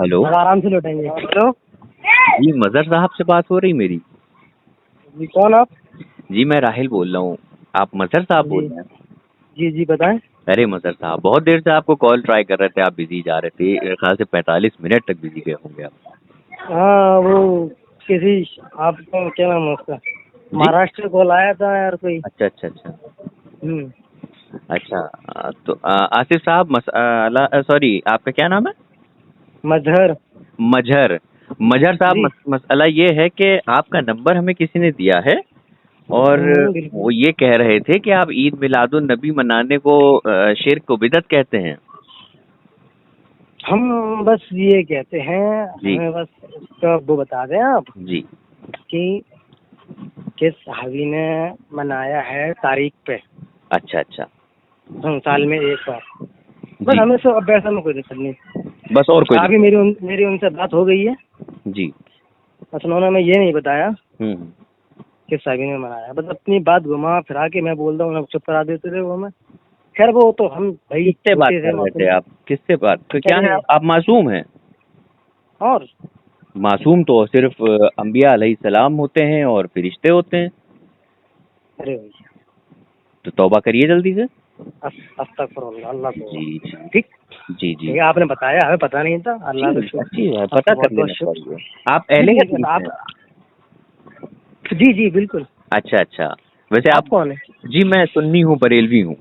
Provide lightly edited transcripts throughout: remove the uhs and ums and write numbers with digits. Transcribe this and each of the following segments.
Hello आराम से लौटेंगे। हेलो जी, मजहर साहब से बात हो रही मेरी? जी, कौन आप? जी, मैं राहिल बोल रहा हूँ। आप मजहर साहब बोल जी रहे हैं? जी जी बताएं। अरे मजहर साहब, बहुत देर से आपको कॉल ट्राई कर रहे थे, आप बिजी जा रहे थे। मेरे ख्याल से 45 मिनट तक बिजी गए होंगे आप। हाँ वो किसी आपको क्या नाम है उसका, जी, महाराष्ट्र से कॉल आया था यार कोई। अच्छा अच्छा अच्छा। हम्म। अच्छा, तो आसिफ साहब, मसाला, सॉरी, आपका क्या नाम है? मजहर। मजहर। मजहर साहब, जी। मसला ये है कि आपका नंबर हमें किसी ने दिया है, और बिल्कुल। वो ये कह रहे थे कि आप ईद मिलादुन नबी मनाने को शिर्क को बिदअत कहते हैं। हम बस ये कहते हैं, जी हमें बस इसका वो बता दें आप जी। कि किस सहाबी ने मनाया है तारीख पे। अच्छा अच्छा। साल में एक बार। बस जी, हमें तो अब वैसा में कोई दिक्कत नहीं। बस और कोई अभी दिक्कत? मेरी उनसे बात हो गई है। जी। बस उन्होंने हमें ये नहीं बताया हम्म। किस साहबी ने मनाया। बस अपनी बात घुमा फिरा के मैं बोल रहा हूँ, चुप करा देते थे वो हमें। खैर वो तो हम भाई किससे बात छोटे थे कर रहे थे मासूम। आप? किससे बात, तो क्या है, अरे आप मासूम हैं? और मासूम तो सिर्फ अंबिया अलैहिस्सलाम होते हैं और फरिश्ते होते हैं। अरे भैया, तो तौबा करिए जल्दी से। अस्तगफुरुल्लाह, अल्लाह को। जी जी। ठीक। जी जी। ठीक है, आपने बताया, हमें पता नहीं था। अल्लाह का जी, शुक्र। अच्छी है, पता आपका कर बहुत बहुत लेना शुक्र। चाहिए। आप जी अहले जी हदीस आप। हैं? जी जी बिल्कुल। अच्छा अच्छा। वैसे आप आप? कौन है? जी, मैं सुन्नी हूँ, बरेलवी हूँ।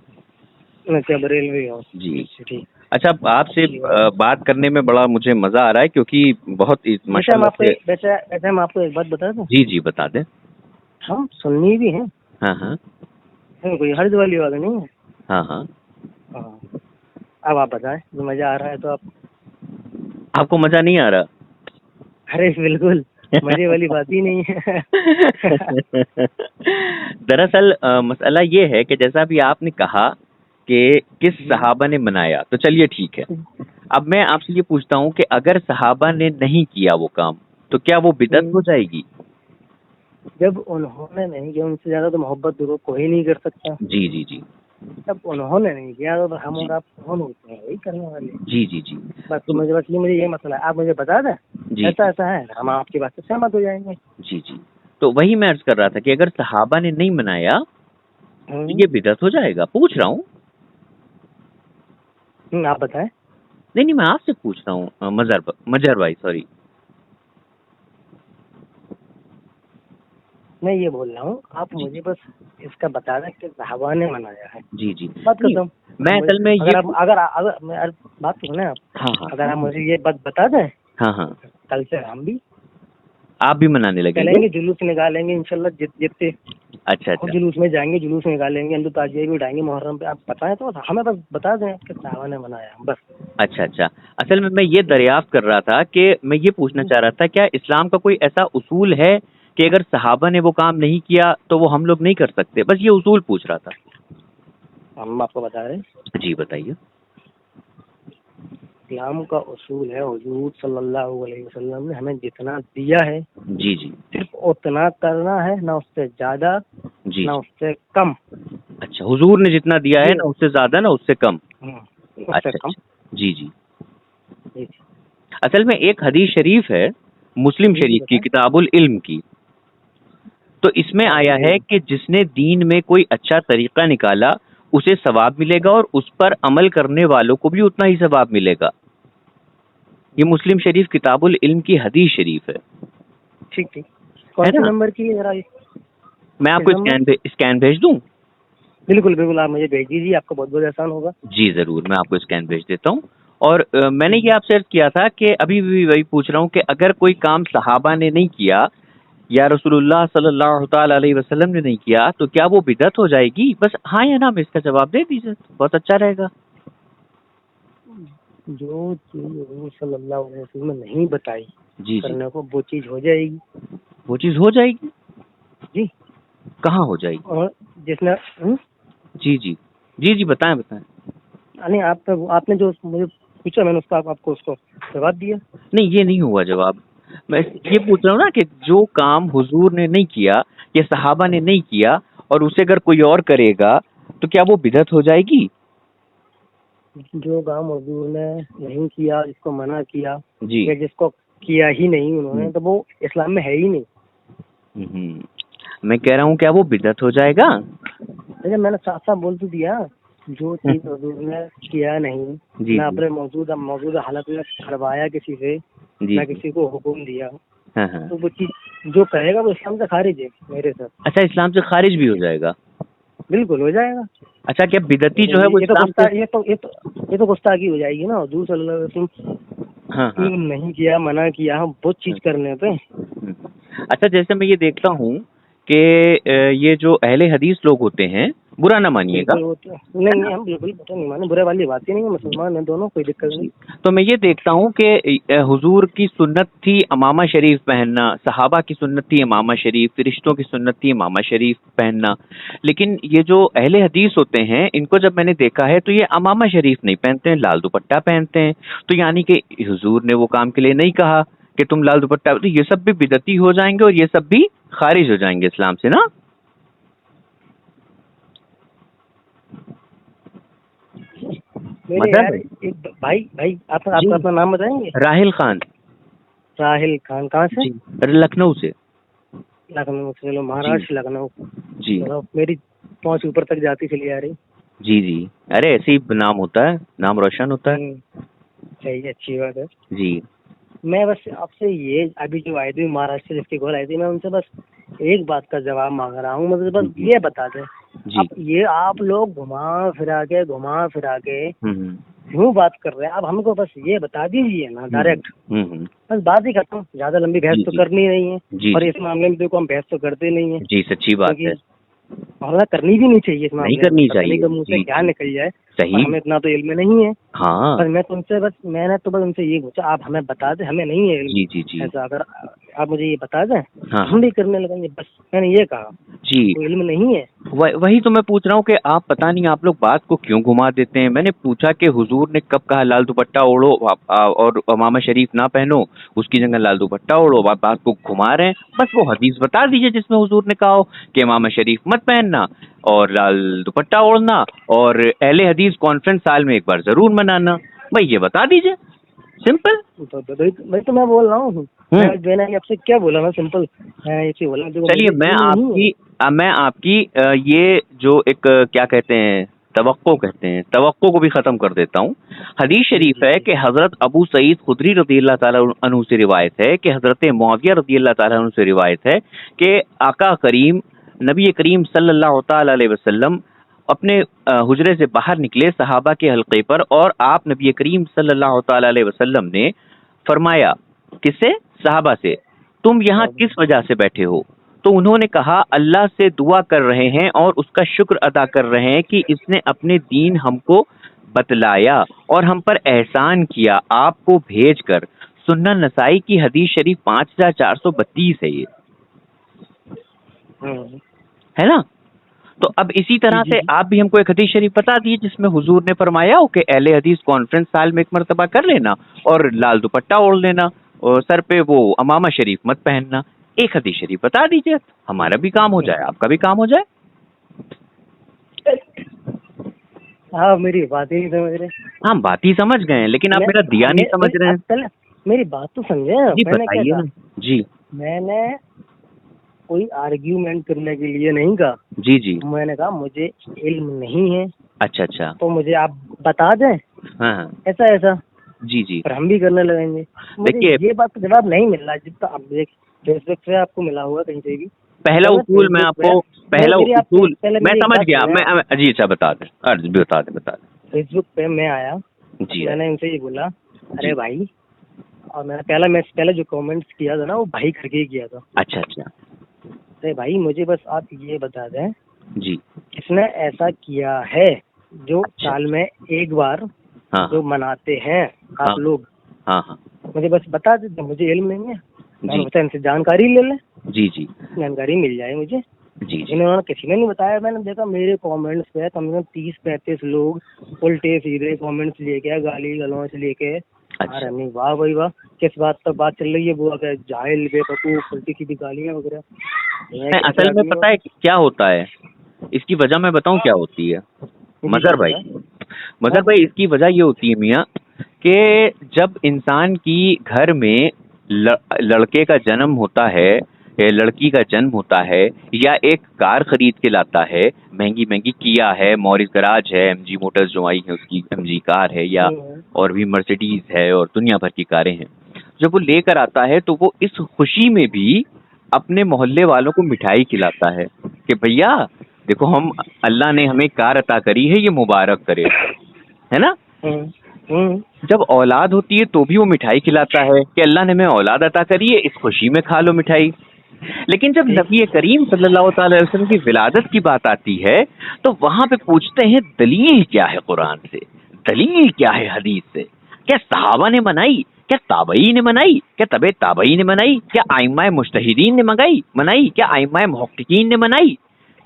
अच्छा, बरेलवी हो? जी। ठीक है, ठीक। अच्छा, आपसे अच्छी बात। बात करने में बड़ा मुझे मजा आ रहा है, क्योंकि बहुत माशाल्लाह से। वैसे हम आपको एक बात बता दें। जी जी, बता दें। हम सुन्नी भी हैं। हाँ हाँ। कोई हर्ज वाली बात नहीं है। हाँ हाँ। हाँ। अब आप बताएं, मजा आ रहा है तो आप। आपको मजा नहीं आ रहा? अरे बिल्कुल, मजे वाली बात ही नहीं है। दरअसल मसला ये है कि जैसा भी आपने कहा कि किस सहाबा ने मनाया, तो चलिए ठीक है। अब मैं आपसे ये पूछता हूँ कि अगर सहाबा ने नहीं किया वो काम, तो क्या वो बिदअत हो जाएगी? जब उन्होंने नहीं किया, उनसे ज्यादा तो मोहब्बत तो कोई नहीं कर सकता। जी जी जी। जब उन्होंने नहीं किया तो हम जी और आप कौन होते हैं वही करने वाले। जी जी जी। बस तो मुझे ये मसला है, आप मुझे बता दें जी ऐसा ऐसा है, हम आपकी बात से सहमत हो जाएंगे। जी जी। तो वही मैं अर्ज कर रहा था कि अगर सहाबा ने नहीं मनाया तो हम्म। ये बिदअत हो जाएगा, पूछ रहा हूँ। आप बताएं। नहीं नहीं, मैं आपसे पूछ रहा हूँ, मजहर भाई, सॉरी। मैं ये बोल रहा हूँ, आप जी मुझे बस इसका बता दें कि साहबा ने मनाया है। जी जी। बात नहीं, खत्म। मैं असल में ये अगर आप अगर मैं बात सुने आप। हाँ हाँ अगर आप मुझे ये बात बता दें, हाँ हाँ। कल से हम भी आप भी मनाने लगेंगे? चलेंगे, जुलूस निकालेंगे इंशाल्लाह। जितने अच्छा खुद अच्छा। जुलूस में जाएंगे, जुलूस निकालेंगे, हिंदू ताजिए भी उठाएंगे मुहर्रम पे। आप बताएं तो हमें बस बता दें कि साहबा ने मनाया बस। अच्छा अच्छा। असल में मैं ये दरियाफ्त कर रहा था कि मैं ये पूछना चाह रहा था, क्या इस्लाम का कोई ऐसा उसूल है कि अगर सहाबा ने वो काम नहीं किया तो वो हम लोग नहीं कर सकते? बस ये उसूल पूछ रहा था। हम आपको बता रहे हैं, जी बताइए। इस्लाम का उसूल है, हुजूर सल्लल्लाहु अलैहि वसल्लम ने हमें जितना दिया है जी जी। सिर्फ उतना करना है, ना उससे ज्यादा जी ना जी। उससे कम। अच्छा, हुजूर ने जितना दिया है, ये ना उससे ज्यादा ना उससे कम। उससे अच्छा कम। अच्छा। जी जी। जी असल में एक हदीस शरीफ है, मुस्लिम जी जी शरीफ की, बताएं। किताबुल इल्म की। तो इसमें आया है कि जिसने दीन में कोई अच्छा तरीका निकाला उसे सवाब मिलेगा, और उस पर अमल करने वालों को भी उतना ही सवाब मिलेगा। ये मुस्लिम शरीफ किताबुल इल्म की हदीस शरीफ है ठीक ठीक। कौन सी ना? नंबर की है जरा मैं किस आपको नंबर? स्कैन भेज दूं? बिल्कुल बिल्कुल, आप मुझे भेज दीजिए, आपका बहुत बहुत एहसान होगा। जी जरूर, मैं आपको स्कैन भेज देता हूँ। और मैंने ये आपसे अर्ज किया था कि अभी भी वही पूछ रहा हूँ कि अगर कोई काम सहाबा ने नहीं किया या रसूलुल्लाह सल्लल्लाहु ताला अलैहि वसल्लम ने नहीं किया, तो क्या वो बिदअत हो जाएगी? बस हाँ या ना में इसका जवाब दे दीजिए, बहुत अच्छा रहेगा। जो चीज हुजूर सल्लल्लाहु अलैहि वसल्लम ने नहीं बताई जी जी। करने को, वो चीज हो जाएगी। वो चीज हो जाएगी? जी। कहाँ हो जाएगी? और जिसने जी जी। जी जी, बताएं बताएं। नहीं, आपने जो मुझे पूछा, मैंने उसका आपको उसको जवाब दिया। नहीं, ये नहीं हुआ जवाब। मैं ये पूछ रहा हूँ ना कि जो काम हुजूर ने नहीं किया या सहाबा ने नहीं किया और उसे अगर कोई और करेगा, तो क्या वो बिदअत हो जाएगी? जो काम हुजूर ने नहीं किया, जिसको मना किया जी। या जिसको किया ही नहीं उन्होंने, तो वो इस्लाम में है ही नहीं। मैं कह रहा हूँ क्या वो बिदअत हो जाएगा? लेकिन मैंने साफ साफ बोल तो दिया, जो चीज हुजूर ने किया नहीं, जी ना जी अपने मौजूदा हालत में करवाया किसी से, जी ना जी। किसी को हुक्म दिया, हाँ हाँ। तो वो चीज जो करेगा वो इस्लाम से खारिज है मेरे साथ। अच्छा, इस्लाम से खारिज भी हो जाएगा? बिल्कुल हो जाएगा। अच्छा, क्या बिदअती जो है वो ये तो इस्लाम से? ये तो गुस्ताखी हो जाएगी ना हुजूर सल्लल्लाहु अलैहि वसल्लम हाँ हाँ। नहीं किया, मना किया, हम बहुत चीज करने पे। अच्छा, जैसे मैं ये देखता हूँ कि ये जो अहले हदीस लोग होते हैं, बुरा ना मानिएगा, बिल्कुल वो तो नहीं नहीं, हम बिल्कुल तो नहीं माने, बुरे वाली बात ही नहीं है, मुसलमान है दोनों, कोई दिक्कत नहीं। जी। तो मैं ये देखता हूँ कि हुजूर की सुन्नत थी अमामा शरीफ पहनना, सहाबा की सुन्नत थी अमामा शरीफ, फरिश्तों की सुन्नत थी अमामा शरीफ पहनना, लेकिन ये जो अहले हदीस होते हैं इनको जब मैंने देखा है तो ये अमामा शरीफ नहीं पहनते हैं, लाल दुपट्टा पहनते हैं। तो यानी कि हुजूर ने वो काम के लिए नहीं कहा कि तुम लाल दुपट्टा, तो ये सब भी बिदती हो जाएंगे और ये सब भी खारिज हो जाएंगे इस्लाम से ना। मेरे मदर यार एक भाई भाई आपका जी, आपका अपना नाम बताएंगे? राहिल खान। साहिल खान, कहाँ से? जी, लखनऊ से। लखनऊ से। चलो, जी महाराष्ट्र लखनऊ। जी चलो, मेरी पहुंच ऊपर तक जाती चली आ रही। जी जी। अरे ऐसे ही नाम होता है, नाम रोशन होता है। सही है, अच्छी बात है। जी मैं बस आपसे ये, अभी जो आई थी महाराष्ट्र से जिसकी कॉल आई थी, मैं उनसे बस एक बात का जवाब मांग रहा हूँ, मुझे बस जी ये बता दें। जी। अब ये आप लोग घुमा फिरा के हम्म क्यों बात कर रहे हैं? अब हमको बस ये बता दीजिए ना डायरेक्ट, हम्म। बस बात ही खत्म। ज्यादा लंबी बहस जी तो जी करनी नहीं है, जी और जी इस मामले में देखो हम बहस तो करते नहीं है, जी, सच्ची बात है। क्योंकि और करनी भी नहीं चाहिए इस नहीं मामले में। करनी पता नहीं चाहिए। कब मुंह से जी क्या जी। निकल जाए, और सही। हमें इतना तो इल्म नहीं है। हाँ। पर मैंने तो बस उनसे ये पूछा, आप हमें बता दें, हमें नहीं है इल्म जी जी जी। ऐसा, अगर आप मुझे ये बता दें हाँ हम भी करने लगेंगे, बस मैंने ये कहा। जी। कोई इल्म नहीं है। वही तो मैं पूछ रहा हूँ कि आप पता नहीं आप लोग बात को क्यों घुमा देते हैं। मैंने पूछा कि हुजूर ने कब कहा लाल दुपट्टा ओढ़ो और अमामा शरीफ ना पहनो, उसकी जगह लाल दुपट्टा ओढ़ो, आप बात को घुमा रहे हैं। बस वो हदीस बता दीजिए जिसमें हुजूर ने कहा हो कि अमामा शरीफ मत पहनना और लाल दुपट्टा ओढ़ना, और अहले हदीस कॉन्फ्रेंस साल में एक बार जरूर मनाना, भाई ये बता दीजिए, सिंपल। भाई तो मैं बोल रहा हूँ, मैंने आपसे क्या बोला? मैं सिंपल मैंने ये बोला, देखो चलिए, मुझे इल्म नहीं है। मैं आपकी ये जो एक क्या कहते हैं, तवक्को कहते हैं, तवक्को को भी खत्म कर देता हूँ। हदीस जी शरीफ जी है जी। कि हजरत अबू सईद खुदरी रज़ी अल्लाह ताला अन्हु से रिवायत है कि हजरत मुआविया रज़ी अल्लाह ताला अन्हु से रिवायत है कि आका करीम नबी करीम सल्लल्लाहु ताला अलैहि वसल्लम अपने हुजरे से बाहर निकले सहाबा के हल्के पर, और आप नबी करीम सल्लल्लाहु ताला अलैहि वसल्लम ने फरमाया, किससे? सहाबा से, तुम यहाँ किस वजह से बैठे हो? तो उन्होंने कहा, अल्लाह से दुआ कर रहे हैं और उसका शुक्र अदा कर रहे हैं कि इसने अपने दीन हमको बतलाया और हम पर एहसान किया आपको भेजकर। सुन्नन नसाई की हदीस शरीफ 5432 है ये, है ना? तो अब इसी जी तरह जी से जी। आप भी हमको एक हदीस शरीफ बता दिए जिसमें हुजूर ने फरमाया हो कि अहले हदीस कॉन्फ्रेंस साल में एक मरतबा कर लेना और लाल दुपट्टा ओढ़ लेना और सर पे वो अमामा शरीफ मत पहनना। एक हदीस शरीफ बता दीजिए, हमारा भी काम हो जाए, आपका भी काम हो जाए। हाँ, मेरी बात ही नहीं समझ रहे। हम बात ही समझ गए हैं, लेकिन आप मैं मेरा दिया नहीं समझ रहे अब हैं। पहले मेरी बात तो समझे। जी मैंने क्या बताइए कहा? ना। जी मैंने कोई आर्ग्यूमेंट करने के लिए नहीं कहा। जी जी। मैंने कहा मुझे इल्म नहीं है, अच्छा अच्छा। तो मुझे आप बता दें हाँ हाँ। ऐसा ऐसा, जी जी। पर हम भी करने लगेंगे। मुझे देखिए, ये बात का जवाब नहीं मिल रहा, जितना आप देख फेसबुक पे आपको मिला होगा कहीं से भी। पहला अगर उसूल मैं फेसबुक पे आपको, पहला मेरी आप उसूल पहले मैं मेरी एक समझ बात गया। सुने आप। जी अच्छा, बता दें, अर्ज भी बता दें। फेसबुक पे मैं आया, जी मैंने इनसे ये बोला, जी। अरे भाई, और मैंने पहले जो कमेंट्स किया था ना, वो भाई करके ही किया था। अच्छा अच्छा। अरे भाई, मुझे बस आप ये बता दें जी। किसने ऐसा किया है जो अच्छा। साल में एक बार हाँ जो मनाते हैं हाँ आप लोग। हाँ हाँ। मुझे बस बता देते, मुझे इल्म नहीं है। मैंने जी बताया इनसे जानकारी ले लें, जी जी जानकारी मिल जाए मुझे। जी जी। इन्होंने किसी ने नहीं बताया। मैंने देखा मेरे कमेंट्स पे कम से कम 30-35 लोग उल्टे सीधे कमेंट्स लेके, गाली गलौच लेके। अच्छा। अरे नहीं, वाह भाई वाह, किस बात पर बात चल रही है? वो अगर जाहिल, बेवकूफ, उल्टी सीधी गालियां वगैरह। मैं कैसे असल में आदमी हूँ? पता है क्या होता है, इसकी वजह मैं बताऊं क्या होती है जी मजहर जी भाई। बताएं। मगर भाई इसकी वजह ये होती है मियाँ कि जब इंसान की घर में लड़के का जन्म होता है या लड़की का जन्म होता है या एक कार खरीद के लाता है, महंगी महंगी किया है, मॉरिस गराज है, एमजी मोटर्स जो आई है उसकी एमजी कार है, या और भी मर्सिडीज है और दुनिया भर की कारें हैं, जब वो लेकर आता है तो वो इस खुशी में भी अपने मोहल्ले वालों को मिठाई खिलाता है कि भैया देखो हम अल्लाह ने हमें कार अता करी है, ये मुबारक करे, है ना। जब औलाद होती है तो भी वो मिठाई खिलाता है कि अल्लाह ने हमें औलाद अता करी है, इस खुशी में खा लो मिठाई। लेकिन जब नबी करीम सल्लल्लाहु अलैहि वसल्लम की विलादत की बात आती है तो वहां पे पूछते हैं दलील क्या है कुरान से, दलील क्या है हदीस से, क्या सहाबा ने मनाई, क्या ताबई ने मनाई, क्या तबे ताबई ने मनाई, क्या आइम्मा मुज्तहिदीन ने मनाई, क्या आइम्मा मुहक्किकीन ने मनाई,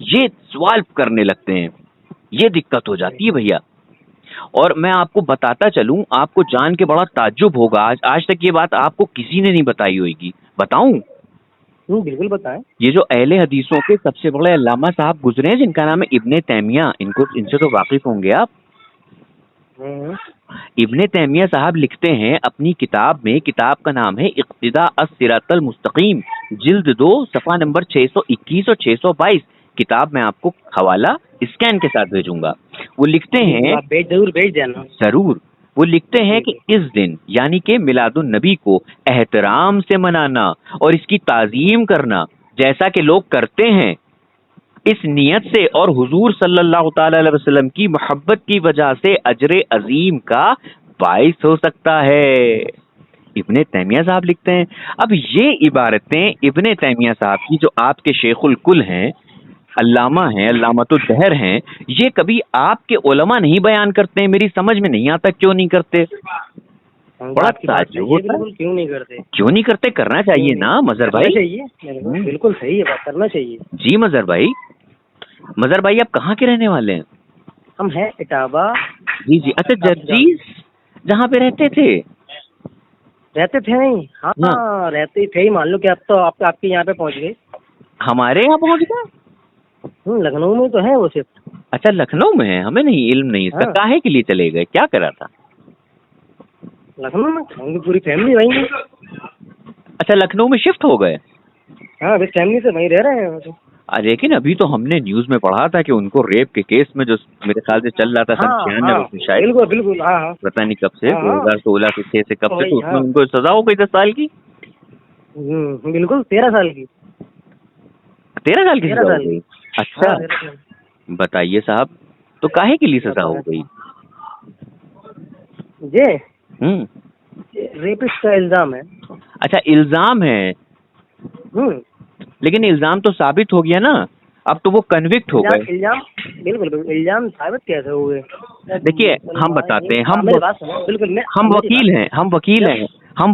ये सवाल करने लगते हैं। ये दिक्कत हो जाती है भैया। और मैं आपको बताता चलूं, आपको जान के बड़ा ताज्जुब होगा, आज तक ये बात आपको किसी ने नहीं बताई होगी, बताऊं? बिल्कुल बताएं। ये जो अहले हदीसों के सबसे बड़े अल्लामा साहब गुजरे हैं जिनका नाम है इब्ने तैमिया, इनसे तो वाकिफ होंगे आप। इब्ने तैमिया साहब लिखते हैं अपनी किताब में, किताब का नाम है इक्तिदा अस-सिरातल मुस्तकीम, जिल्द 2 सफ़ा नंबर 621 और 622। किताब मैं आपको हवाला स्कैन के साथ भेजूंगा। वो लिखते हैं, जरूर भेज देना। जरूर। वो लिखते हैं कि इस दिन यानी कि मिलादुन नबी को एहतराम से मनाना और इसकी ताजीम करना जैसा कि लोग करते हैं, इस नियत से और हुजूर सल्लल्लाहु ताला अलैहि वसल्लम की मोहब्बत की वजह से अजर अजीम का बाइस हो सकता है। इब्ने तैमिया साहब लिखते हैं। अब ये इबारतें इब्ने तैमिया साहब की, जो आपके शेखुल कुल हैं, अल्लामा हैं, अल्लामातुल दहर हैं, ये कभी आपके उलमा नहीं बयान करते हैं। मेरी समझ में नहीं आता क्यों नहीं करते। बड़ा ताज्जुब होता है, क्यों नहीं करते, क्यों नहीं करते? करना चाहिए ना मजहर भाई। चाहिए, बिल्कुल सही है, बात करना चाहिए। जी मजहर भाई। मजहर भाई आप कहाँ के रहने वाले हैं? हम हैं इटावा। जी जी, अच्छा जर्जीज जहाँ पे रहते थे नहीं? हाँ रहते थे ही, मान लो कि अब तो आपके यहाँ पे पहुँच गए। हमारे यहाँ पहुँच गए? लखनऊ में तो है वो सिर्फ। अच्छा लखनऊ में है, हमें नहीं इल्म नहीं इसका। काहे के लिए चले गए, क्या करा था लखनऊ में? उनकी पूरी फैमिली वहीं है। अच्छा लखनऊ में शिफ्ट हो गए? हाँ अभी फैमिली से वहीं रह रहे हैं। लेकिन अभी तो हमने न्यूज में पढ़ा था कि उनको रेप के केस में, जो मेरे ख्याल से चल रहा था सन 96 में शायद, बिल्कुल हाँ, पता नहीं कब से, 2016 से 6 से कब से, तो उसमें उनको सजा हो गई 10 साल की। बिल्कुल 13 साल की 13 साल की सजा हो गई। अच्छा बताइए साहब, तो काहे के लिए सजा हो गई? ये रेपिस्ट का इल्जाम है। अच्छा इल्जाम है, लेकिन इल्जाम तो साबित हो गया ना, अब तो वो कन्विक्ट हो गए। इल्जाम बिल्कुल इल्जाम साबित कैसे हुए? देखिए हम बताते हैं, हम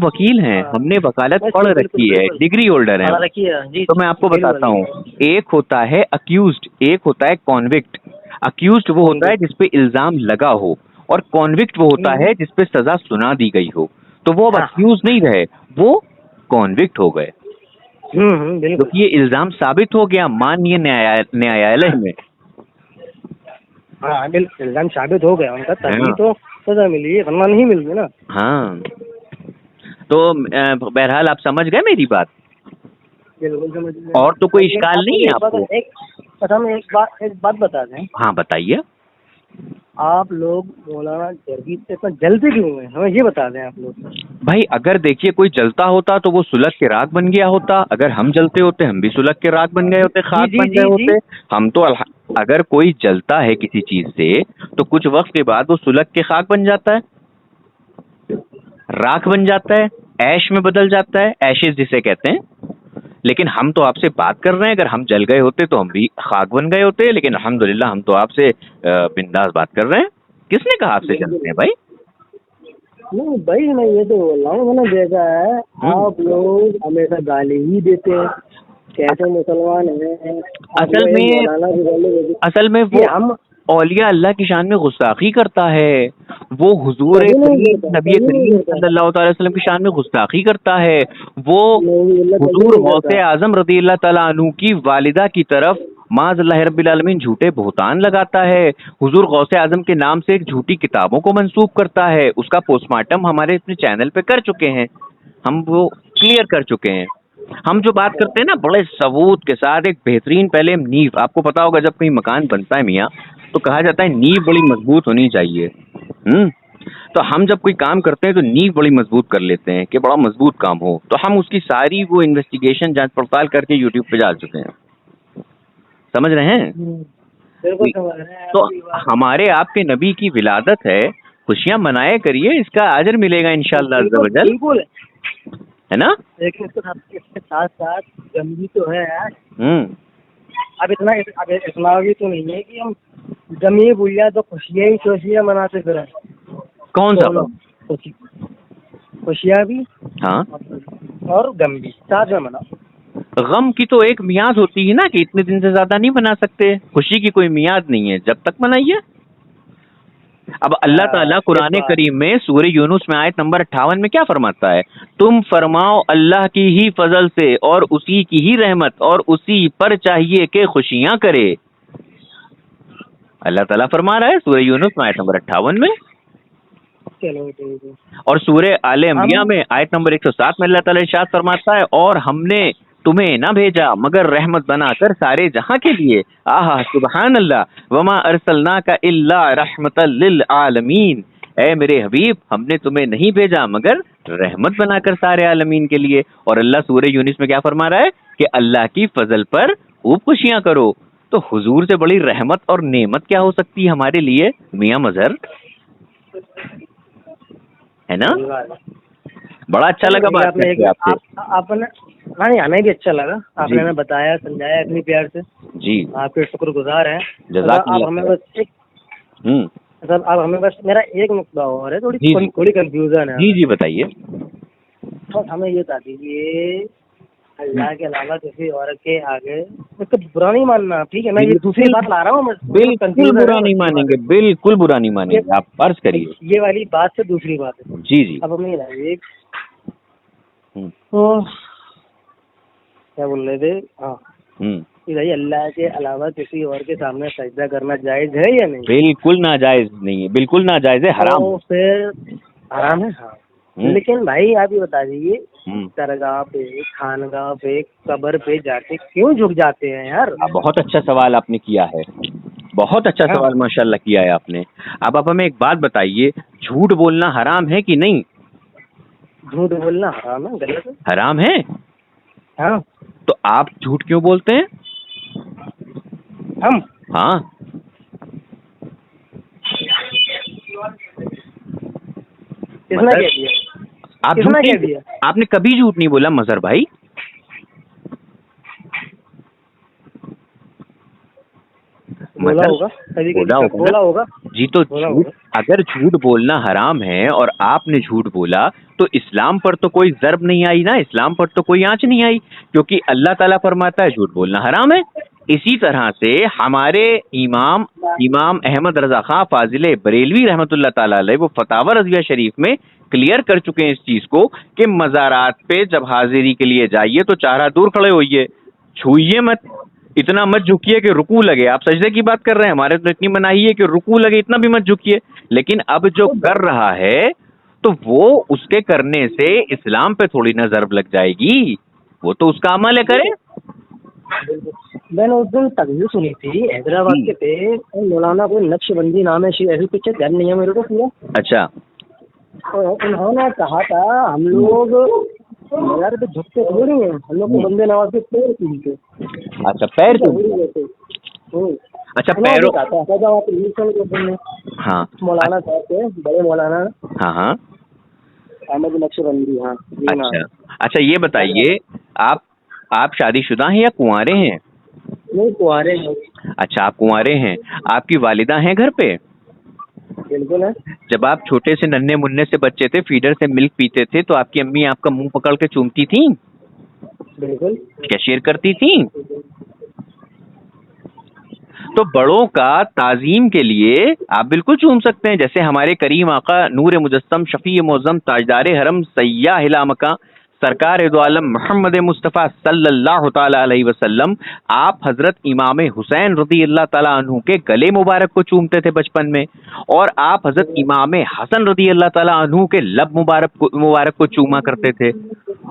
वकील हैं, हमने वकालत पढ़ रखी है, डिग्री होल्डर है। तो मैं आपको बताता हूँ, एक होता है अक्यूज्ड, एक होता है कॉन्विक्ट। अक्यूज्ड वो होता है जिसपे इल्जाम लगा हो, और कॉन्विक्ट वो होता है जिसपे सजा सुना दी गई हो। तो वो अब अक्यूज नहीं रहे, वो कॉन्विक्ट हो गए। तो ये इल्जाम साबित हो गया माननीय न्यायालय में। हाँ बिल्कुल इल्जाम साबित हो गया उनका, तभी तो सजा मिली है, वरना नहीं मिलती ना। हाँ तो बहरहाल आप समझ गए मेरी बात? बिल्कुल समझ गए। और तो कोई इश्काल नहीं है आपको? एक बात बता दें। हाँ बताइए। आप लोग मौलाना जरगीज से इतना जलते क्यों हैं, हमें ये बता दें आप लोग। भाई अगर देखिए कोई जलता होता तो वो सुलग के राख बन गया होता, अगर हम जलते होते हम भी सुलग के राख बन गए होते, खाक बन गए होते। हम तो अगर कोई जलता है किसी चीज से तो कुछ वक्त के बाद वो सुलग के खाक बन जाता है, राख बन जाता है, ऐश में बदल जाता है, ऐशेस जिसे कहते हैं। लेकिन हम तो आपसे बात कर रहे हैं, अगर हम जल गए होते तो हम भी खाक बन गए होते। लेकिन अल्हम्दुलिल्लाह हम तो आपसे बिंदास बात कर रहे हैं। किसने कहा आपसे जलते हैं भाई? नहीं भाई मैं ये तो बोल रहा हूँ, मैंने देखा है आप लोग हमेशा गाली ही देते हैं, कैसे मुसलमान हैं। असल में वो हम औलिया अल्लाह की शान में गुस्ताखी करता है, वो हुजूर नबी करीम सल्लल्लाहु अलैहि वसल्लम की शान में गुस्ताखी करता है, वो हुजूर गौसे आजम रज़ियल्लाहु ताला अन्हु की वालिदा की तरफ माज़अल्लाह रब्बिल आलमीन झूठे बुहतान लगाता है, हुजूर गौसे आजम के नाम से एक झूठी किताबों को मंसूब करता है। उसका पोस्टमार्टम हमारे अपने चैनल पे कर चुके हैं, हम वो क्लियर कर चुके हैं। हम जो बात करते हैं ना बड़े सबूत के साथ, एक बेहतरीन पहले हम नींव, आपको पता होगा जब कहीं मकान बनता है मियाँ तो कहा जाता है नींव बड़ी मजबूत होनी चाहिए। तो हम जब कोई काम करते हैं तो नींव बड़ी मजबूत कर लेते हैं कि बड़ा मजबूत काम हो, तो हम उसकी सारी वो इन्वेस्टिगेशन जांच पड़ताल करके यूट्यूब पे डाल चुके हैं। समझ रहे हैं? बिल्कुल समझ रहे हैं तो आपकी बात। हमारे आपके नबी की विलादत है, खुशियां मनाया करिए, इसका अजर मिलेगा इंशाअल्लाह अज़्ज़ व जल, बिल्कुल है ना? लेकिन इसके साथ साथ गंदगी तो है यार। हम्म अब इतना भी तो नहीं है कि हम जमी भूलिया तो खुशियाँ मनाते फिर कौन सा? खुशियाँ भी हाँ, और गम भी साथ में मनाओ। गम की तो एक मियाद होती है ना कि इतने दिन से ज्यादा नहीं मना सकते, खुशी की कोई मियाद नहीं है, जब तक मनाइए। अब अल्लाह ताला कुरान करीम में सूरह यूनुस में आयत नंबर 58 में क्या फरमाता है? तुम फरमाओ अल्लाह की ही फजल से और उसी की ही रहमत और उसी पर चाहिए कि खुशियां करे। अल्लाह ताला फरमा रहा है सूरह यूनुस में आयत नंबर 58 में। चलो ठीक है। और सूरह आले अंबिया में आयत नंबर 107 में अल्लाह ताला इरशाद फरमाता है, और हमने तुम्हें न भेजा मगर रहमत बनाकर सारे जहां के लिए। आहा सुबहान अल्लाह, वमा अरसलनाका इल्ला रहमतल लिल आलमीन। ए मेरे हबीब, हमने तुम्हें नहीं भेजा मगर रहमत बनाकर सारे आलमीन के लिए। और अल्लाह सूरह यूनुस में क्या फरमा रहा है कि अल्लाह की फजल पर खूब खुशियां करो। तो हुजूर से बड़ी रहमत और नेमत क्या हो सकती है हमारे लिए मियां मजहर, है ना? बड़ा अच्छा लगा बात करके आपसे। आपने हाँ, हमें भी अच्छा लगा, आपने हमें बताया समझाया इतनी प्यार से जी, आपके शुक्रगुजार हैं। जज़ाकल्लाह। आप हमें बस एक मतलब आप हमें बस मेरा एक मुद्दा और है, थोड़ी कंफ्यूजन है। जी जी बताइए। तो हमें ये बता दीजिए, अल्लाह के अलावा किसी और के आगे उसको बुरा नहीं मानना, ठीक है? मैं ये दूसरी बात ला रहा हूँ, बिल्कुल बुरा नहीं मानेंगे, बिल्कुल बुरा नहीं मानेंगे, आप फर्ज करिए। ये वाली बात से दूसरी बात है। जी जी। अब हमें ये बताइए, तो क्या बोल रहे थे? हाँ, कि भाई अल्लाह के अलावा किसी और के सामने सजदा करना जायज है या नहीं? बिल्कुल नाजायज नहीं है, बिल्कुल नाजायज है, हराम। तो फिर हराम है, हाँ। लेकिन भाई आप ये बता दीजिए, दरगाह पे, खानगाह पे, कब्र पे जाके क्यों झुक जाते हैं यार? बहुत अच्छा सवाल आपने किया है, बहुत अच्छा सवाल माशाल्लाह किया है आपने। अब आप हमें एक बात बताइए, झूठ बोलना हराम है कि नहीं? झूठ बोलना हराम है, गलत है। हराम है? हाँ। तो आप झूठ क्यों बोलते हैं? हम? हाँ। किसने कह दिया? आप किसने कह दिया? आपने कभी झूठ नहीं बोला मजहर भाई। बोला होगा, कभी बोला होगा जी। तो झूठ, अगर झूठ बोलना हराम है और आपने झूठ बोला तो इस्लाम पर तो कोई ज़र्ब नहीं आई ना, इस्लाम पर तो कोई आंच नहीं आई, क्योंकि अल्लाह ताला फरमाता है झूठ बोलना हराम है। इसी तरह से हमारे इमाम अहमद रजा खां फाजिल बरेलवी रहमतुल्लाह ताला अलैह वो फतावा रज़िया शरीफ में क्लियर कर चुके हैं इस चीज को कि मज़ारात पे जब हाजिरी के लिए जाइए तो चारा दूर खड़े होइए, छूइए मत, इतना मत झुकिए कि रुकू लगे। आप सजदे की बात कर रहे हैं, हमारे तो इतनी मनाही है कि रुकू लगे, इतना भी मत झुकिए। लेकिन अब जो कर रहा है तो वो उसके करने से इस्लाम पे थोड़ी ना ज़र्ब लग जाएगी, वो तो उसका अमल है, करे। मैंने उस दिन तकरीर सुनी थी हैदराबाद के पे, मौलाना कोई नक्शबंदी नाम है, ऐसी कुछ ध्यान नहीं है मेरे को पूरा। अच्छा। तो उन्होंने कहा था हम लोग मज़ार पे झुकते थोड़ी हैं, हम लोग को बंदे नवाज के पैर चूमते। अच्छा, पैर चूमते। अच्छा, पैरों। हाँ, मौलाना साहब थे, बड़े मौलाना। हाँ हाँ, अहमद नक्शबंदी। हाँ। अच्छा, ये बताइए, आप शादीशुदा हैं या कुंवारे हैं? नहीं, कुंवारे हैं। अच्छा, आप कुंवारे हैं। आपकी वालिदा हैं घर पे? बिल्कुल है। जब आप छोटे से नन्हे मुन्ने से बच्चे थे, फीडर से मिल्क पीते थे, तो आपकी अम्मी आपका मुंह पकड़ के चूमती थी? बिल्कुल। क्या शेयर करती थी? तो बड़ों का ताजीम के लिए आप बिल्कुल चूम सकते हैं, जैसे हमारे करीम आका नूर मुजस्सम शफी मौज़म ताजदार हरम सय्या हिला मका सरकार दो आलम मोहम्मद मुस्तफ़ा सल्लल्लाहु ताला अलैहि वसल्लम आप हजरत इमाम हुसैन रज़ी अल्लाह ताला अन्हु के गले मुबारक को चूमते थे बचपन में, और आप हजरत इमाम हसन रज़ी अल्लाह ताला अन्हु के लब मुबारक को चूमा करते थे,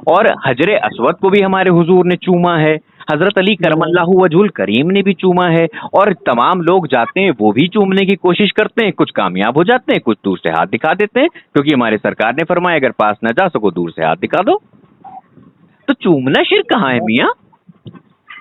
और हजरे अस्वद को भी हमारे हुजूर ने चूमा है, हजरत अली करमल्लाहु वजहुल करीम ने भी चूमा है, और तमाम लोग जाते हैं वो भी चूमने की कोशिश करते हैं, कुछ कामयाब हो जाते हैं, कुछ दूर से हाथ दिखा देते हैं, क्योंकि हमारे सरकार ने फरमाया अगर पास न जा सको दूर से हाथ दिखा दो। तो चूमना शिर्क कहाँ है मियाँ?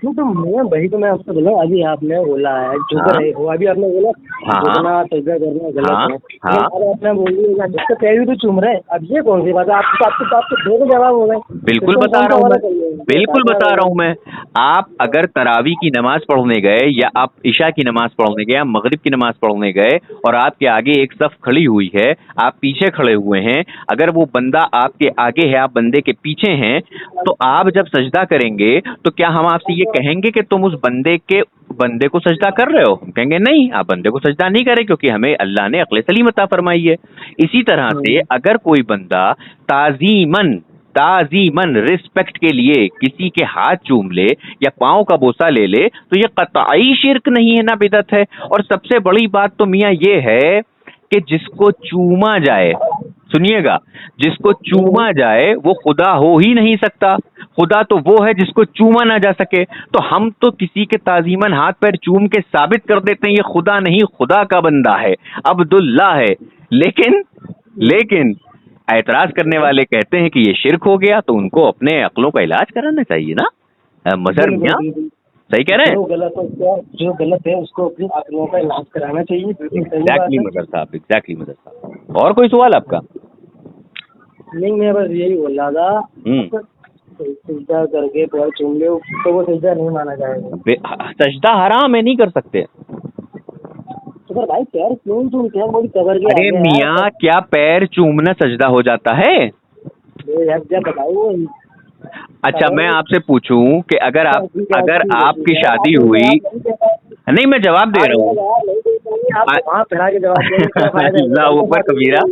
नहीं तो मैं वही तो मैं आपसे बोला, अभी आपने बोला है जो रहे हो, अभी आपने बोला झुकना सजदा करना गलत है, अब आपने बोल दिया जिसके पैर भी तो चूम रहे, अब ये कौन सी बात है? आपको दो के जवाब हो गए। बिल्कुल बता रहा हूँ मैं, बिल्कुल बता रहा हूँ मैं। आप अगर तरावी की नमाज पढ़ने गए, या आप इशा की नमाज पढ़ने गए, या मगरिब की नमाज पढ़ने गए, और आपके आगे एक सफ खड़ी हुई है, आप पीछे खड़े हुए हैं, अगर वो बंदा आपके आगे है, आप बंदे के पीछे हैं, तो आप जब सजदा करेंगे तो क्या हम आपसे ये कहेंगे कि तुम उस बंदे को सजदा कर रहे हो? हम कहेंगे नहीं, आप बंदे को सजदा नहीं करें, क्योंकि हमें अल्लाह ने अक्ल सलीम अता फरमाई है। इसी तरह से अगर कोई बंदा ताजीमन रिस्पेक्ट के लिए किसी के हाथ चूम ले या पाँव का बोसा ले ले, तो ये कतई शिर्क नहीं है ना बिदअत है। और सबसे बड़ी बात तो मियाँ ये है कि जिसको चूमा जाए, सुनिएगा, जिसको चूमा जाए वो खुदा हो ही नहीं सकता। खुदा तो वो है जिसको चूमा ना जा सके। तो हम तो किसी के ताजीमन हाथ पैर चूम के साबित कर देते हैं ये खुदा नहीं, खुदा का बंदा है, अब्दुल्ला है। लेकिन ऐतराज करने वाले कहते हैं कि ये शिर्क हो गया, तो उनको अपने अक्लों का इलाज कराना चाहिए ना। मजहर मियां सही कह रहे हैं। जो गलत है उसको अपनी अक्लों का इलाज कराना चाहिए। एग्जैक्टली मजहर साहब। और कोई सवाल आपका? नहीं, मैं बस यही बोल रहा था, सजदा करके पैर चूम ले तो वो सजदा नहीं माना जाएगा। सजदा हराम है, नहीं कर सकते। तो भाई पैर क्यों चूमते हैं? वो कवर के अरे मियाँ, क्या पैर चूमना सजदा हो जाता है? बताओ। अच्छा, मैं आपसे पूछूं कि अगर आपकी शादी हुई, नहीं मैं जवाब दे रहा हूँ, अल्लाह ऊपर कबीरा,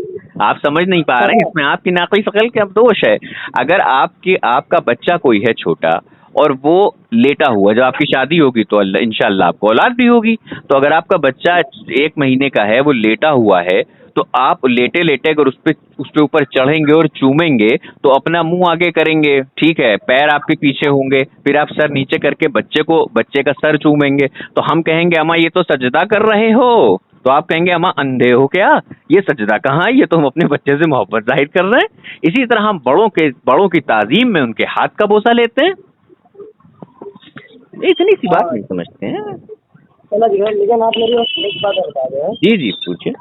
आप समझ नहीं पा रहे हैं, इसमें आपकी नाक़िस अक़ल का दोष है। अगर आपका बच्चा कोई है छोटा और वो लेटा हुआ, जब आपकी शादी होगी तो अल्लाह इंशाअल्लाह आपको औलाद भी होगी, तो अगर आपका बच्चा 1 महीने का है, वो लेटा हुआ है, तो आप लेटे लेटे अगर उस पे ऊपर चढ़ेंगे और चूमेंगे तो अपना मुंह आगे करेंगे, ठीक है, पैर आपके पीछे होंगे, फिर आप सर नीचे करके बच्चे का सर चूमेंगे, तो हम कहेंगे अम्मा ये तो सजदा कर रहे हो। तो आप कहेंगे अम्मा अंधे हो क्या, ये सजदा कहाँ है, ये तो हम अपने बच्चे से मोहब्बत जाहिर कर रहे हैं। इसी तरह हम बड़ों की ताजीम में उनके हाथ का बोसा लेते हैं। इतनी सी बात नहीं समझते हैं। लेकिन आप मेरी एक बात बता दें। जी पूछिए।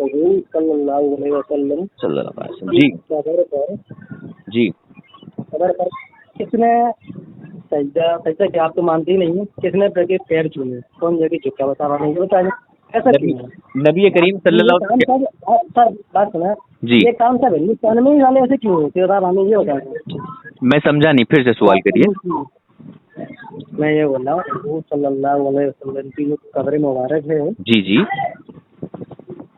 सल्लल्लाहु अलैहि वसल्लम जी अगर किसने सजदा क्या, आप तो मानते ही नहीं है, किसने पैर चूमे, कौन जगह झुका, बता ऐसा नबी करीम सल्लल्लाहु सर बात सुना जी, ये काम सब हिंदुस्तान में ही वाले ऐसे क्यों होते हैं? हमें ये बताया। मैं समझा नहीं, फिर से सवाल करिए। मैं ये बोल रहा हूँ सल्लल्लाहु अलैहि वसल्लम की जो कब्र मुबारक है, जी,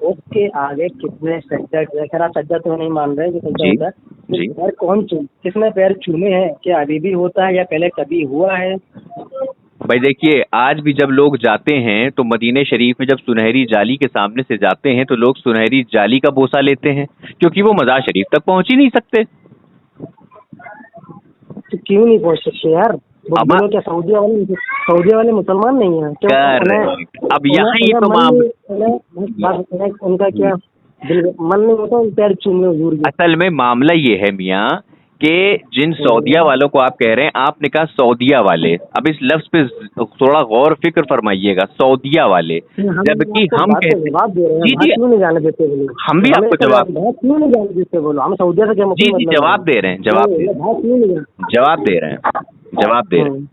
उसके आगे कितने सज्जा किया? खैर आप सज्जा तो नहीं मान रहे कि सज्जा होता है, पैर किसने पैर चूमे हैं? क्या अभी भी होता है या पहले कभी हुआ है? भाई देखिए, आज भी जब लोग जाते हैं तो मदीने शरीफ में जब सुनहरी जाली के सामने से जाते हैं तो लोग सुनहरी जाली का बोसा लेते हैं, क्योंकि वो मज़ार शरीफ तक पहुंच ही नहीं सकते। तो क्यों नहीं पहुंच सकते यार? क्या सऊदी वाले मुसलमान नहीं है क्या? अब यहाँ उनका क्या मन नहीं होता पैर चूमे हुजूर के? असल में मामला ये है मियाँ कि जिन सऊदिया वालों को आप कह रहे हैं, आपने कहा सऊदिया वाले, अब इस लफ्ज पे थोड़ा गौर फिक्र फरमाइएगा, सऊदिया वाले, जबकि हम कहते हैं जी क्यों नहीं जाने देते? हम भी आपको जवाब क्यों नहीं जाने देते? बोलो, हम सऊदिया से क्या? जी जवाब दे रहे हैं, जवाब दे रहे हैं।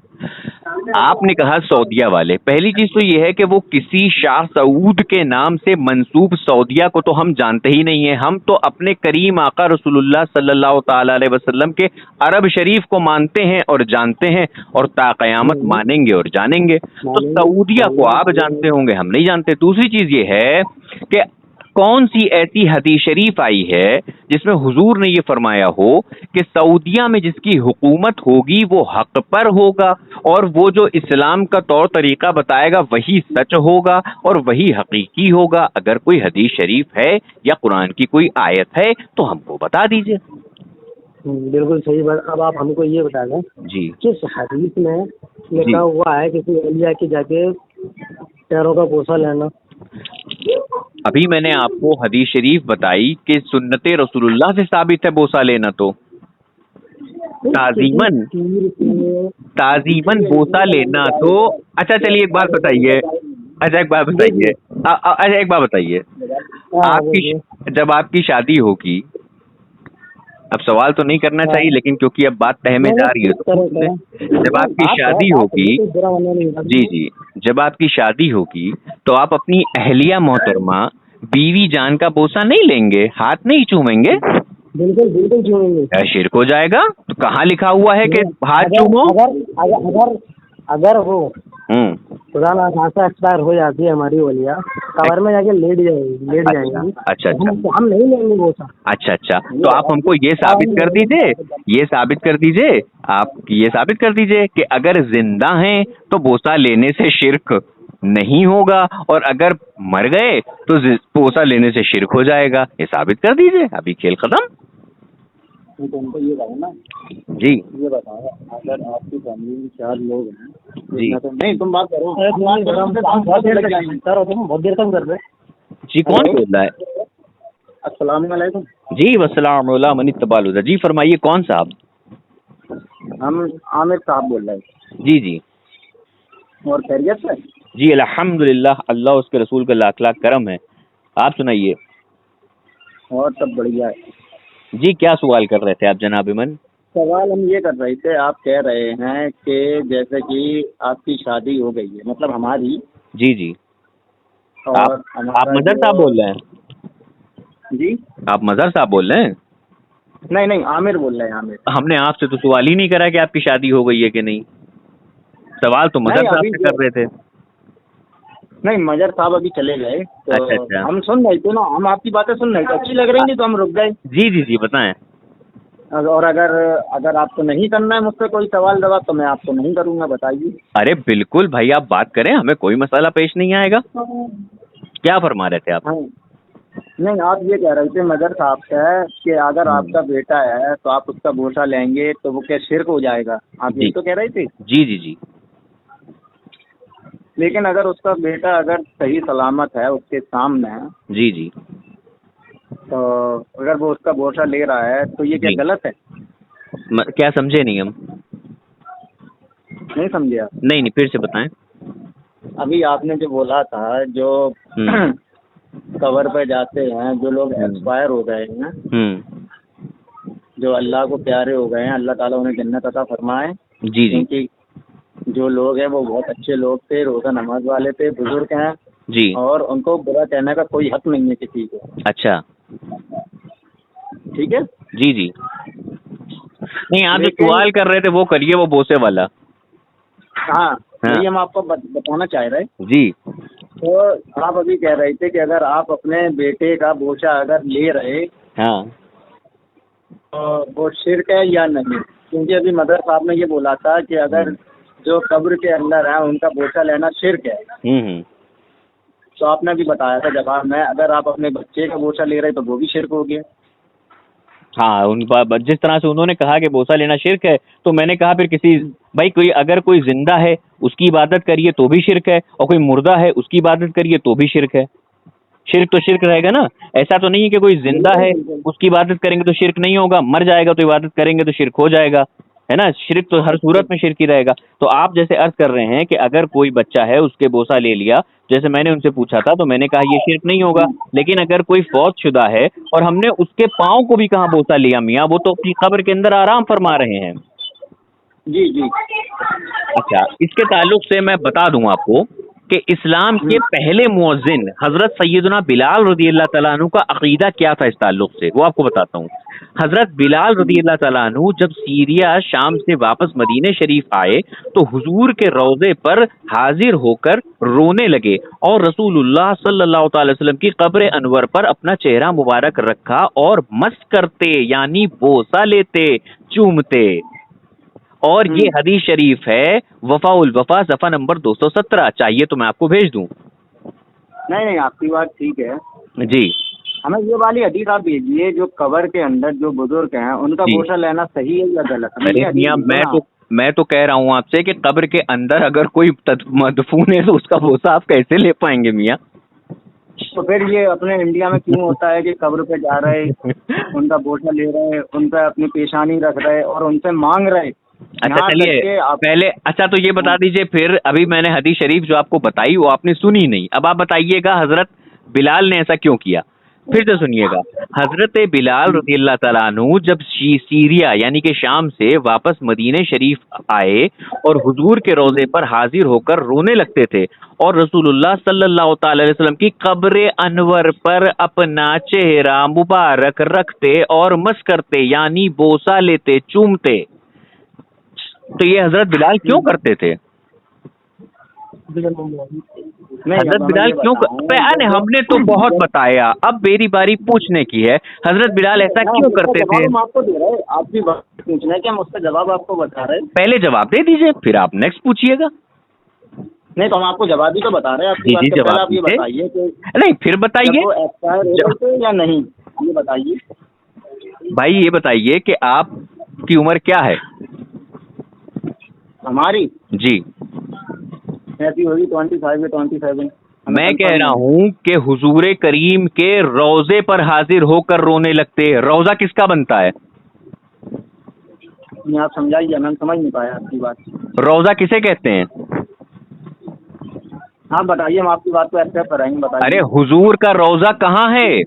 आपने कहा सऊदिया वाले, पहली चीज तो ये है कि वो किसी शाह सऊद के नाम से मंसूब सऊदिया को तो हम जानते ही नहीं है। हम तो अपने करीम आका रसूलुल्लाह सल्लल्लाहु ताला अलैहि वसल्लम के अरब शरीफ को मानते हैं और जानते हैं, और ता क़यामत मानेंगे और जानेंगे। तो सऊदिया को आप जानते होंगे, हम नहीं जानते। दूसरी चीज ये है कि कौन सी ऐसी हदीस शरीफ आई है जिसमें हुजूर ने ये फरमाया हो कि सऊदिया में जिसकी हुकूमत होगी वो हक पर होगा और वो जो इस्लाम का तौर तरीका बताएगा वही सच होगा और वही हकीकी होगा? अगर कोई हदीस शरीफ है या कुरान की कोई आयत है तो हमको बता दीजिए। बिल्कुल सही बात। अब आप हमको ये बता दें जी किस हदीस में जी लिखा हुआ है किसी औलिया की जाके पैरों का बोसा लेना? अभी मैंने आपको हदीस शरीफ बताई कि सुन्नते रसूलुल्लाह से साबित है बोसा लेना, तो ताजीमन ताजीमन बोसा लेना तो अच्छा चलिए एक बात बताइए। अच्छा एक बात बताइए। अच्छा एक बात बताइए, आपकी जब आपकी शादी होगी, अब सवाल तो नहीं करना चाहिए लेकिन क्योंकि अब बात तह में जा रही है तो जब आपकी शादी होगी, जी जी, जब आपकी शादी होगी तो आप अपनी अहलिया मोहतरमा बीवी जान का बोसा नहीं लेंगे, हाथ नहीं चूमेंगे? बिल्कुल बिल्कुल चूमेंगे। शिरक हो जाएगा। तो कहाँ लिखा हुआ है कि हाथ चूमो? अगर वो खुदा ना खासा एक्सपायर हो जाती है हमारी ओलिया, कवर में जाके लेट जाएंगी। अच्छा अच्छा हम नहीं लेंगे बोसा। अच्छा अच्छा, तो आप हमको ये साबित कर दीजिए, आप ये साबित कर दीजिए कि अगर जिंदा हैं तो बोसा लेने से शिरक नहीं होगा और अगर मर गए तो बोसा लेने से शिरक हो जाएगा। ये साबित कर दीजिए, अभी खेल खत्म। तुमको ये बताओ ना जी, ये बताओ, अगर आपकी फैमिली में 4 लोग हैं जी नहीं, तुम बात करो। बहुत देर कम कर रहे। जी, कौन बोल रहा है? अस्सलाम वालेकुम। जी वस्सलाम मनी तबालुदा। जी फरमाइए, कौन साहब? हम आमिर साहब बोल रहे हैं। जी जी, और खैरियत है? जी अल्हम्दुलिल्लाह, अल्लाह उसके रसूल का लाख लाख करम है। आप सुनाइए। और सब बढ़िया है। जी, क्या सवाल कर रहे थे आप जनाब इमन? सवाल हम ये कर रहे थे, आप कह रहे हैं कि जैसे कि आपकी शादी हो गई है, मतलब हमारी। जी जी, और आप मजहर साहब बोल रहे हैं? जी, आप मजहर साहब बोल रहे हैं? नहीं आमिर बोल रहे हैं, आमिर। हमने आपसे तो सवाल ही नहीं करा कि आपकी शादी हो गई है कि नहीं। सवाल तो मजहर साहब से कर रहे थे। नहीं, मजहर साहब अभी चले गए तो अच्छा। हम सुन रहे थे ना, हम आपकी बातें सुन रहे थे, अच्छी लग रही थी तो हम रुक गए। जी जी जी, बताएं। और अगर आपको नहीं करना है मुझसे कोई सवाल जवाब तो मैं आपको नहीं करूंगा, बताइए। अरे बिल्कुल भाई, आप बात करें, हमें कोई मसाला पेश नहीं आएगा। क्या फरमा रहे थे आप? हाँ, नहीं, आप ये कह रहे थे मजहर साहब से कि अगर आपका बेटा है तो आप उसका बोसा लेंगे तो वो क्या शिरक हो जाएगा, आप ये तो कह रहे थे। जी जी जी, लेकिन अगर उसका बेटा अगर सही सलामत है उसके सामने, जी जी, तो अगर वो उसका बोसा ले रहा है तो ये क्या गलत है? क्या समझे नहीं हम? नहीं समझे आप? नहीं, फिर से बताएं। अभी आपने जो बोला था, जो कबर पे जाते हैं जो लोग एक्सपायर हो गए हैं, जो अल्लाह को प्यारे हो गए हैं, अल्लाह ताला उन्हें जन्नत अता फरमाए। जी जी, क्योंकि जो लोग हैं वो बहुत अच्छे लोग थे, रोज़ा नमाज वाले थे, बुजुर्ग हैं जी, और उनको बुरा कहने का कोई हक नहीं है किसी को। अच्छा, ठीक है। जी जी, नहीं आप जो सवाल कर रहे थे वो करिए, वो बोसे वाला। हाँ, यही हम आपको बताना चाह रहे हैं। जी, तो आप अभी कह रहे थे कि अगर आप अपने बेटे का बोझा अगर ले रहे, हाँ, तो वो शिर्क है या नहीं? क्योंकि अभी मदर साहब ने ये बोला था कि अगर जो कब्र के अंदर है उनका बोझा लेना शिर्क है। तो आपने भी बताया था जवाब में, अगर आप अपने बच्चे का बोझा ले रहे तो वो भी शिर्क हो गया। हाँ, जिस तरह से उन्होंने कहा कि बोसा लेना शिर्क है, तो मैंने कहा फिर भाई अगर कोई जिंदा है उसकी इबादत करिए तो भी शिर्क है, और कोई मुर्दा है उसकी इबादत करिए तो भी शिर्क है। शिर्क तो शिर्क रहेगा ना। ऐसा तो नहीं है कि कोई जिंदा है उसकी इबादत करेंगे तो शिर्क नहीं होगा, मर जाएगा तो इबादत करेंगे तो शिर्क हो जाएगा, है ना। शिर्क तो हर सूरत में शिर्क ही रहेगा। तो आप जैसे अर्ज कर रहे हैं कि अगर कोई बच्चा है उसके बोसा ले लिया, जैसे मैंने उनसे पूछा था तो मैंने कहा ये शिर्क नहीं होगा। लेकिन अगर कोई फौत शुदा है और हमने उसके पाँव को भी कहाँ बोसा लिया मियाँ, वो तो अपनी कब्र के अंदर आराम फरमा रहे हैं। जी जी, अच्छा, इसके ताल्लुक से मैं बता दूं आपको कि इस्लाम के पहले मुअज्जिन हजरत सैयदना बिलाल रज़ियल्लाहु तआला अन्हु का अकीदा क्या था इस ताल्लुक से, वो आपको बताता हूँ। हजरत बिलाल रज़ियल्लाहु तआला अन्हु जब सीरिया शाम से वापस मदीने शरीफ आए तो हुजूर के रोज़े पर हाजिर होकर रोने लगे और रसूलुल्लाह सल्लल्लाहु अलैहि वसल्लम की कब्र अनवर पर अपना चेहरा मुबारक रखा और मस करते यानी बोसा लेते, चूमते। और ये हदीस शरीफ है वफाउल वफा सफ़ा नंबर 217, चाहिए तो मैं आपको भेज दूं। नहीं, आपकी बात ठीक है जी, हमें ये वाली हदीस आप भेजिए जो कब्र के अंदर जो बुजुर्ग हैं उनका जी। बोसा लेना सही है या गलत? हमें अरे ये हदीस मियां, भेजो ना। मैं तो कह रहा हूँ आपसे कि कब्र के अंदर अगर कोई मदफून है तो उसका बोसा आप कैसे ले पाएंगे मियां? तो फिर ये अपने इंडिया में क्यों होता है कि कब्र पे जा रहे, उनका बोसा ले रहे, उन पे अपनी पेशानी रख रहे और उनसे मांग रहे? अच्छा यहाँ तक चलिए, के आप पहले अच्छा तो ये बता दीजिए फिर, अभी मैंने हदीस शरीफ जो आपको बताई वो आपने सुनी नहीं। अब आप बताइएगा हजरत बिलाल ने ऐसा क्यों किया, फिर से सुनिएगा। हजरत बिलाल रज़ियल्लाहु तआला अन्हु जब सीरिया यानी कि शाम से वापस मदीने शरीफ आए और हुजूर के रोजे पर हाजिर होकर रोने लगते थे और रसूलुल्लाह सल्लल्लाहु तआला अलैहि वसल्लम की कब्र अनवर पर अपना चेहरा मुबारक रखते और मस करते यानी बोसा लेते, चूमते। तो ये हजरत बिलाल क्यों करते थे? हजरत बिलाल क्यों अरे हमने तो बहुत बताया, अब मेरी बारी पूछने की है। हजरत बिलाल ऐसा क्यों करते थे? हम आपको दे रहे हैं, आपकी बात पूछना है कि हम उसका जवाब आपको बता रहे हैं। पहले जवाब दे दीजिए फिर आप नेक्स्ट पूछिएगा। नहीं तो हम आपको जवाब ही तो बता रहे हैं। आपकी बात दीजिए से पहले आप ये जवाब बताइए कि नहीं फिर बताइए वो एक्सपायर हो गए थे या नहीं, ये बताइए। भाई। ये बताइए कि आपकी उम्र क्या है? हमारी जी, ऐसी होगी 25 या 27। मैं कह रहा हूँ कि हुजूरे करीम के रोजे पर हाजिर होकर रोने लगते। रोजा किसका बनता है? नहीं आप समझाइए, मैं समझ नहीं पाया आपकी बात। रोजा किसे कहते हैं? हाँ बताइए, हम आपकी बात को एक्सेप्ट कराएंगे, बताइए। अरे हुजूर का रोजा कहाँ है?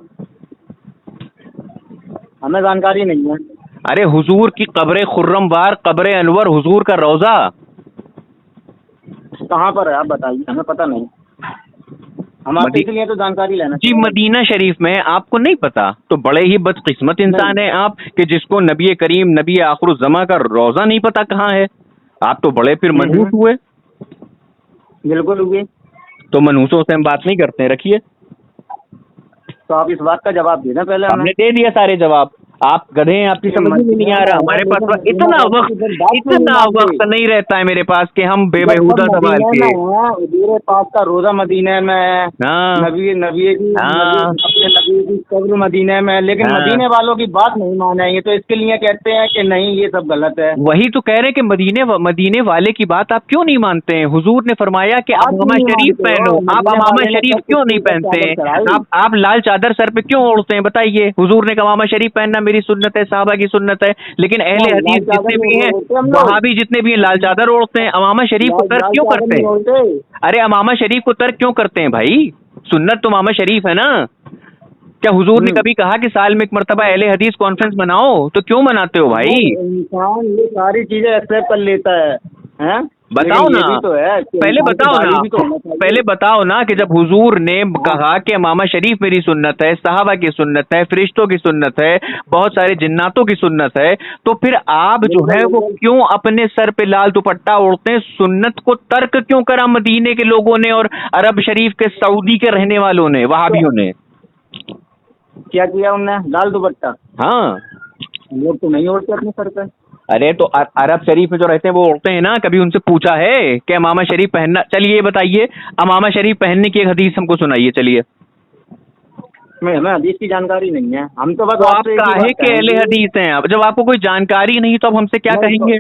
हमें जानकारी नहीं है। अरे हुजूर की कब्र खुर्रमवार, कब्र अनवर, हुजूर का रोजा कहाँ पर है आप बताइए, हमें पता नहीं। हम आपसे इसलिए तो जानकारी लेना जी मदीना शरीफ में। आपको नहीं पता तो बड़े ही बदकिस्मत इंसान है आप कि जिसको नबी करीम नबी आखिरुज़्ज़मा का रोजा नहीं पता कहाँ है। आप तो बड़े फिर मनहूस हुए। बिल्कुल हुए। तो मनहूसों से हम बात नहीं करते, रखिए। तो आप इस बात का जवाब दे दें पहले। हमने दे दिया सारे जवाब। आप गधे हैं, आपकी समझ में नहीं आ रहा। हमारे पास इतना वक्त नहीं रहता है मेरे पास कि हम बेबहुदा सवाल के। मेरे पास का रोजा मदीने में, नबी की कब्र मदीने में, लेकिन मदीने वालों की बात नहीं मानेंगे तो इसके लिए कहते हैं कि नहीं ये सब गलत है। वही तो कह रहे हैं कि मदीने वाले की बात आप क्यों नहीं मानते हैं? हुजूर ने फरमाया कि आप अमामा शरीफ पहनो। आप अमामा शरीफ क्यों नहीं पहनते? आप लाल चादर सर पे क्यों ओढ़ते हैं? बताइए। हुजूर ने अमामा शरीफ पहनना मेरी सुन्नत है, साहबा की सुन्नत है, लेकिन अहले हदीस जितने भी हैं, वहाबी जितने भी हैं, लाल चादर ओढ़ते हैं। अमामा शरीफ को तर्क क्यों करते हैं? अरे अमामा शरीफ को तर्क क्यों करते हैं भाई? सुन्नत तो अमामा शरीफ है ना। क्या हुजूर ने कभी कहा कि साल में एक मरतबा अहले हदीस कॉन्फ्रेंस मनाओ? तो क्यों मनाते हो भाई? इंसान ये सारी चीजें एक्सेप्ट कर लेता है, हैं? बताओ ना, तो है पहले बताओ ना कि जब हुजूर ने कहा कि अमामा शरीफ मेरी सुन्नत है, सहाबा की सुन्नत है, फरिश्तों की सुन्नत है, बहुत सारे जिन्नातों की सुन्नत है, तो फिर आप जो है वो क्यों अपने सर पे लाल दुपट्टा ओढ़ते हैं? सुन्नत को तर्क क्यों करा मदीने के लोगों ने और अरब शरीफ के सऊदी के रहने वालों ने, वहाबियों ने? क्या किया उनने? लाल दुपट्टा। हाँ, लोग तो नहीं ओढ़ते अपने सर पे। अरे तो अरब शरीफ में जो रहते हैं वो ओढ़ते हैं ना। कभी उनसे पूछा है कि अमामा शरीफ पहनना? चलिए ये बताइए, अमामा शरीफ पहनने की एक हदीस हमको सुनाइए। चलिए। हमें हदीस की जानकारी नहीं है, हम तो बस तो आप काहे के अहले हदीस हैं? अब जब आपको कोई जानकारी नहीं तो अब हमसे क्या कहेंगे?